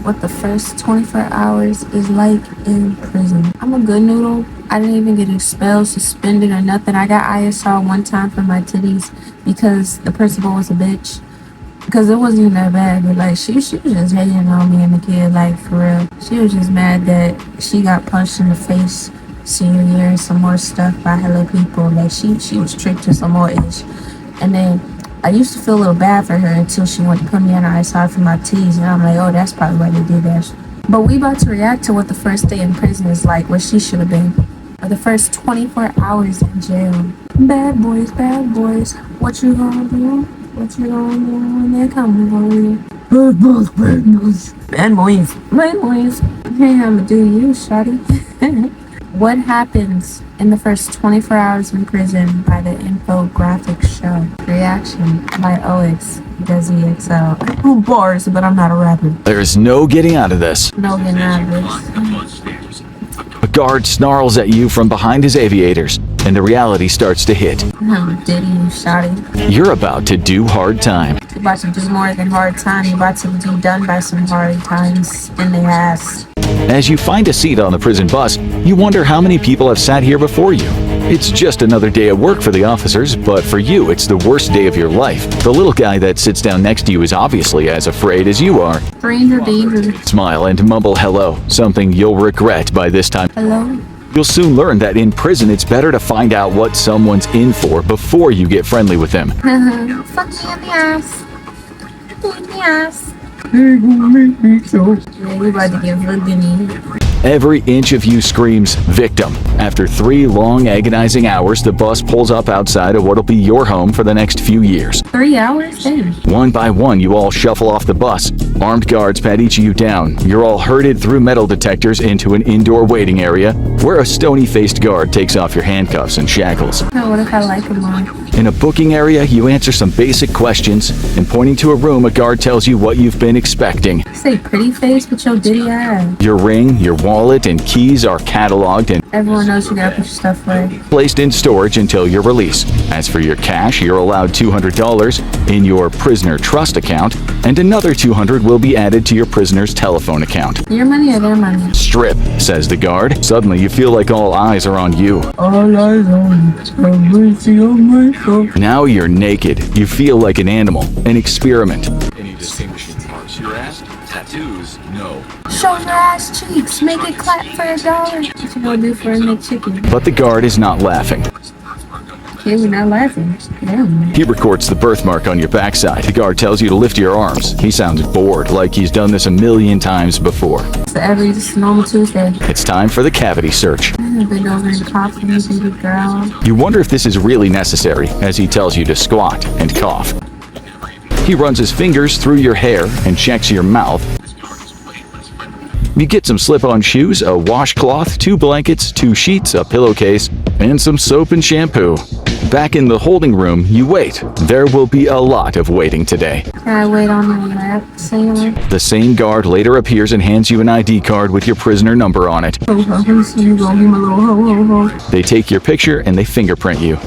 what the first 24 hours is like in prison. I'm a good noodle. I didn't even get expelled, suspended, or nothing. I got ISR one time for my titties because the principal was a bitch. Because it wasn't even that bad, but like she was just hating on me and the kid, like for real. She was just mad that she got punched in the face senior year and some more stuff by hello people. Like she was tricked to some more ish. And then I used to feel a little bad for her until she went to put me on ISR for my titties, and I'm like, oh, that's probably why they did that. But we about to react to what the first day in prison is like, where she should have been. Or the first 24 hours in jail. Bad boys, what you gonna do? What you gonna do when they come for you? Bad boys, bad boys. Hey, I'ma do you, shawty. What happens in the first 24 hours in prison by the infographic show? Reaction by OX Desi XL. Bars, but I'm not a rapper. There's no getting out of this. No getting out of this. A guard snarls at you from behind his aviators, and the reality starts to hit. I'm Diddy, you shawty. You're about to do hard time. You're about to do more than hard time. You're about to be done by some hard times in the ass. As you find a seat on the prison bus, you wonder how many people have sat here before you. It's just another day at work for the officers, but for you, it's the worst day of your life. The little guy that sits down next to you is obviously as afraid as you are. Stranger danger. Smile and mumble hello, something you'll regret by this time. Hello? You'll soon learn that in prison, it's better to find out what someone's in for before you get friendly with them. Fuck me in the ass. In the ass. Yeah, you about to get Virginie. Every inch of you screams victim. After 3 long, agonizing hours, the bus pulls up outside of what'll be your home for the next few years. 3 hours? Damn. One by one, you all shuffle off the bus. Armed guards pat each of you down. You're all herded through metal detectors into an indoor waiting area where a stony-faced guard takes off your handcuffs and shackles. Oh, what if I like him on? In a booking area, you answer some basic questions, and pointing to a room, a guard tells you what you've been expecting. Say pretty face with your Diddy ass. Your ring, your wallet, and keys are cataloged and Everyone knows you gotta put your stuff away. placed in storage until your release. As for your cash, you're allowed $200 in your prisoner trust account, and another $200 will be added to your prisoner's telephone account. Your money or their money? Strip, says the guard. Suddenly, you feel like all eyes are on you. All eyes on you. Now you're naked. You feel like an animal, an experiment. Any distinguishing marks you're asked? Tattoos? No. Show your ass cheeks. Make it clap for $1. What you gonna do for a McChicken? But the guard is not laughing. Yeah, we're not laughing. Damn. He records the birthmark on your backside. The guard tells you to lift your arms. He sounds bored, like he's done this a million times before. So every just normal Tuesday. It's time for the cavity search. I've been over and cough for me, baby girl. You wonder if this is really necessary, as he tells you to squat and cough. He runs his fingers through your hair and checks your mouth. You get some slip-on shoes, a washcloth, 2 blankets, 2 sheets, a pillowcase, and some soap and shampoo. Back in the holding room, you wait. There will be a lot of waiting today. Can I wait on your lap, sailor? The same guard later appears and hands you an ID card with your prisoner number on it. Ho, ho, ho, so you gonna give me a little ho, ho, ho. They take your picture and they fingerprint you.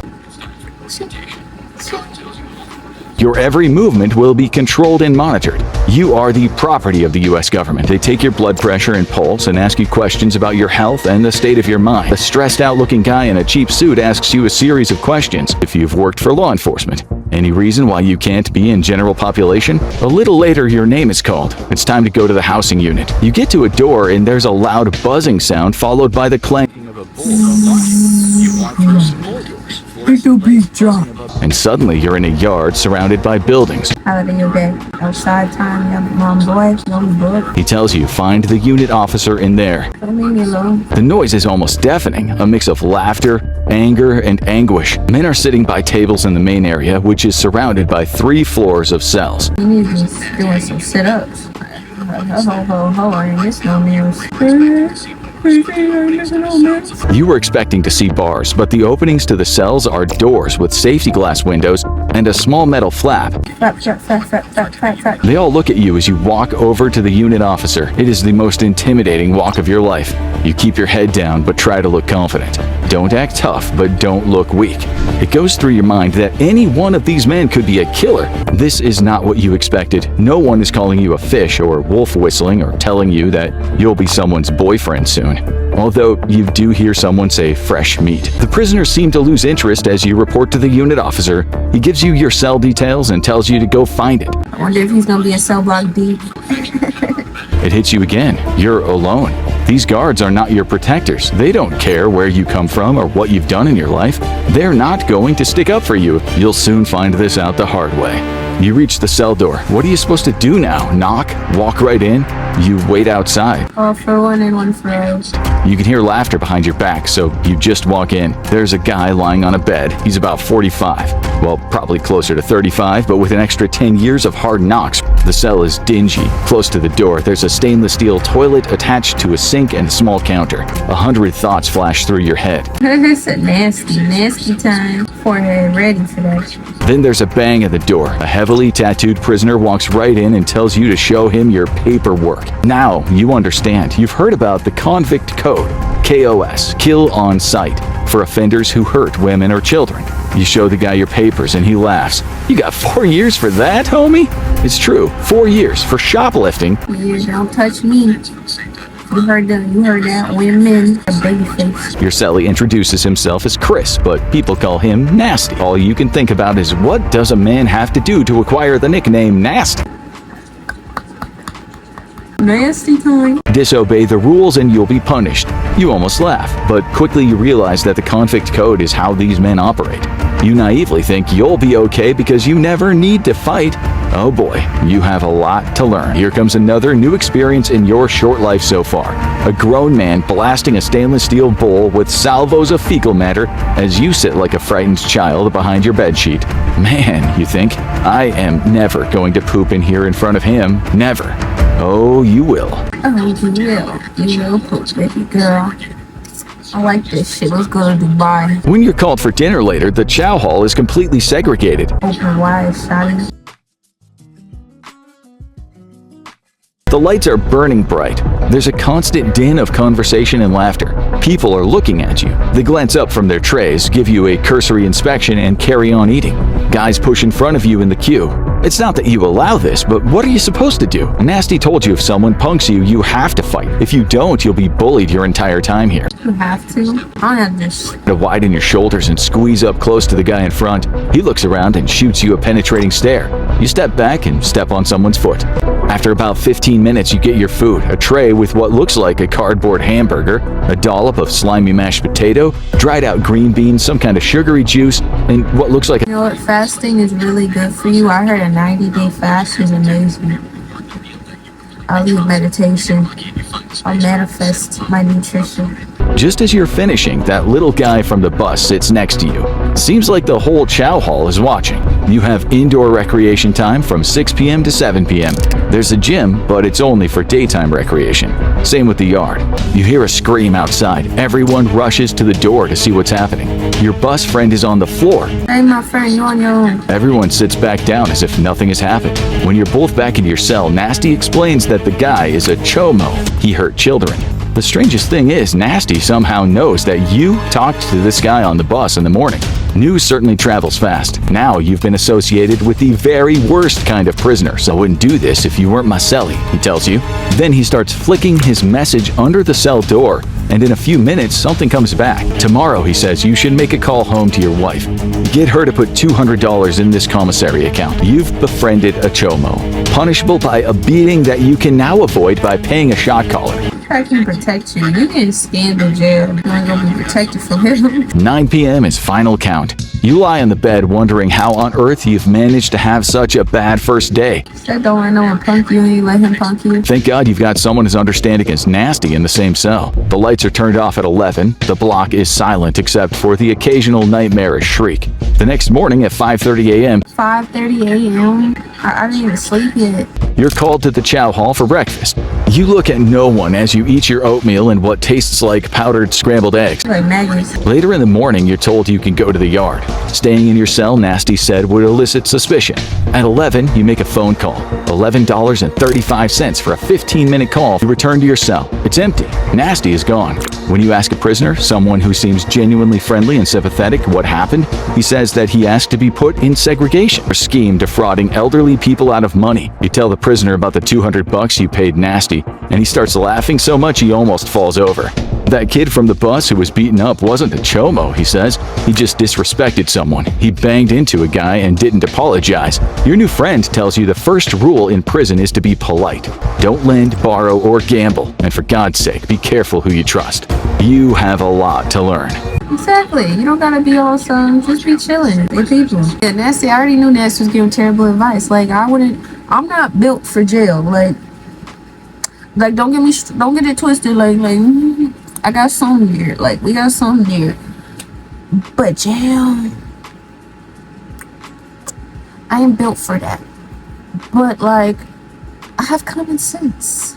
Your every movement will be controlled and monitored. You are the property of the U.S. government. They take your blood pressure and pulse and ask you questions about your health and the state of your mind. A stressed out looking guy in a cheap suit asks you a series of questions. If you've worked for law enforcement, any reason why you can't be in general population? A little later, your name is called. It's time to go to the housing unit. You get to a door and there's a loud buzzing sound followed by the clanking of a bowl of wine. You want first more yours. And suddenly you're in a yard surrounded by buildings. How are your day? Outside time, young mom boy, young book. He tells you find the unit officer in there. Don't leave me alone. The noise is almost deafening, a mix of laughter, anger, and anguish. Men are sitting by tables in the main area, which is surrounded by 3 floors of cells. You need to be doing some sit-ups. Ho, ho, ho, I ain't miss no meals. You were expecting to see bars, but the openings to the cells are doors with safety glass windows and a small metal flap. Flap. They all look at you as you walk over to the unit officer. It is the most intimidating walk of your life. You keep your head down, but try to look confident. Don't act tough, but don't look weak. It goes through your mind that any one of these men could be a killer. This is not what you expected. No one is calling you a fish or wolf whistling or telling you that you'll be someone's boyfriend soon. Although you do hear someone say fresh meat. The prisoners seem to lose interest as you report to the unit officer. He gives you your cell details and tells you to go find it. I wonder if he's gonna be a cell block D. It hits you again. You're alone. These guards are not your protectors. They don't care where you come from or what you've done in your life. They're not going to stick up for you. You'll soon find this out the hard way. You reach the cell door. What are you supposed to do now? Knock? Walk right in? You wait outside. All for one and one for all. You can hear laughter behind your back, so you just walk in. There's a guy lying on a bed. He's about 45. Well, probably closer to 35, but with an extra 10 years of hard knocks. The cell is dingy. Close to the door, there's a stainless steel toilet attached to a sink and a small counter. 100 thoughts flash through your head. It's a nasty time. Forehead ready for that. Then there's a bang at the door. A heavily tattooed prisoner walks right in and tells you to show him your paperwork. Now you understand. You've heard about the Convict Code, KOS, kill on sight, for offenders who hurt women or children. You show the guy your papers and he laughs. You got 4 years for that, homie? It's true. 4 years for shoplifting. You don't touch me. You heard that. Women, a baby face. Your cellie introduces himself as Chris, but people call him Nasty. All you can think about is what does a man have to do to acquire the nickname Nasty? Nasty time. Disobey the rules and you'll be punished. You almost laugh, but quickly you realize that the Convict Code is how these men operate. You naively think you'll be okay because you never need to fight. Oh boy, you have a lot to learn. Here comes another new experience in your short life so far. A grown man blasting a stainless steel bowl with salvos of fecal matter as you sit like a frightened child behind your bedsheet. Man, you think, I am never going to poop in here in front of him. Never. Oh, you will. Oh, you will. You will poop, baby girl. I like this shit. Let's go to Dubai. When you're called for dinner later, the chow hall is completely segregated. Open wide, shawty. The lights are burning bright. There's a constant din of conversation and laughter. People are looking at you. They glance up from their trays, give you a cursory inspection, and carry on eating. Guys push in front of you in the queue. It's not that you allow this, but what are you supposed to do? Nasty told you if someone punks you, you have to fight. If you don't, you'll be bullied your entire time here. You have to. I don't have this. To widen your shoulders and squeeze up close to the guy in front. He looks around and shoots you a penetrating stare. You step back and step on someone's foot. After about 15 minutes, you get your food, a tray with what looks like a cardboard hamburger, a dollop of slimy mashed potato, dried out green beans, some kind of sugary juice, and what looks like You know what? Fasting is really good for you. I heard a 90-day fast is amazing. I'll leave meditation. I'll manifest my nutrition. Just as you're finishing, that little guy from the bus sits next to you. Seems like the whole chow hall is watching. You have indoor recreation time from 6 p.m. to 7 p.m. There's a gym, but it's only for daytime recreation. Same with the yard. You hear a scream outside. Everyone rushes to the door to see what's happening. Your bus friend is on the floor. Hey, my friend, you on your own. Everyone sits back down as if nothing has happened. When you're both back in your cell, Nasty explains that the guy is a chomo. He hurt children. The strangest thing is, Nasty somehow knows that you talked to this guy on the bus in the morning. News certainly travels fast. Now you've been associated with the very worst kind of prisoner, so I wouldn't do this if you weren't my cellie, he tells you. Then he starts flicking his message under the cell door, and in a few minutes, something comes back. Tomorrow, he says, you should make a call home to your wife. Get her to put $200 in this commissary account. You've befriended a chomo, punishable by a beating that you can now avoid by paying a shot caller. I can protect you. You can stand in jail. You ain't gonna be protected from him. 9 p.m. is final count. You lie on the bed wondering how on earth you've managed to have such a bad first day. That don't let no one punk you and you let him punk you. Thank God you've got someone as understanding as Nasty in the same cell. The lights are turned off at 11. The block is silent except for the occasional nightmarish shriek. The next morning at 5:30 a.m., 5:30 a.m. I didn't even sleep yet. You're called to the chow hall for breakfast. You look at no one as you eat your oatmeal and what tastes like powdered scrambled eggs. Like Maggie's. Later in the morning, you're told you can go to the yard. Staying in your cell, Nasty said, would elicit suspicion. At 11, you make a phone call. $11.35 for a 15-minute call. You return to your cell. It's empty. Nasty is gone. When you ask a prisoner, someone who seems genuinely friendly and sympathetic, what happened, he says that he asked to be put in segregation. A scheme defrauding elderly people out of money. You tell the prisoner about the $200 you paid Nasty, and he starts laughing so much he almost falls over. That kid from the bus who was beaten up wasn't a chomo, he says. He just disrespected someone. He banged into a guy and didn't apologize. Your new friend tells you the first rule in prison is to be polite. Don't lend, borrow, or gamble. And for God's sake, be careful who you trust. You have a lot to learn. Exactly. You don't gotta be awesome. Just be chilling with people. Yeah, Nasty. I already knew Nasty was giving terrible advice. Like I'm not built for jail. Like don't get it twisted. I got something here. Like we got something here. But jail, I ain't built for that. But like, I have common sense.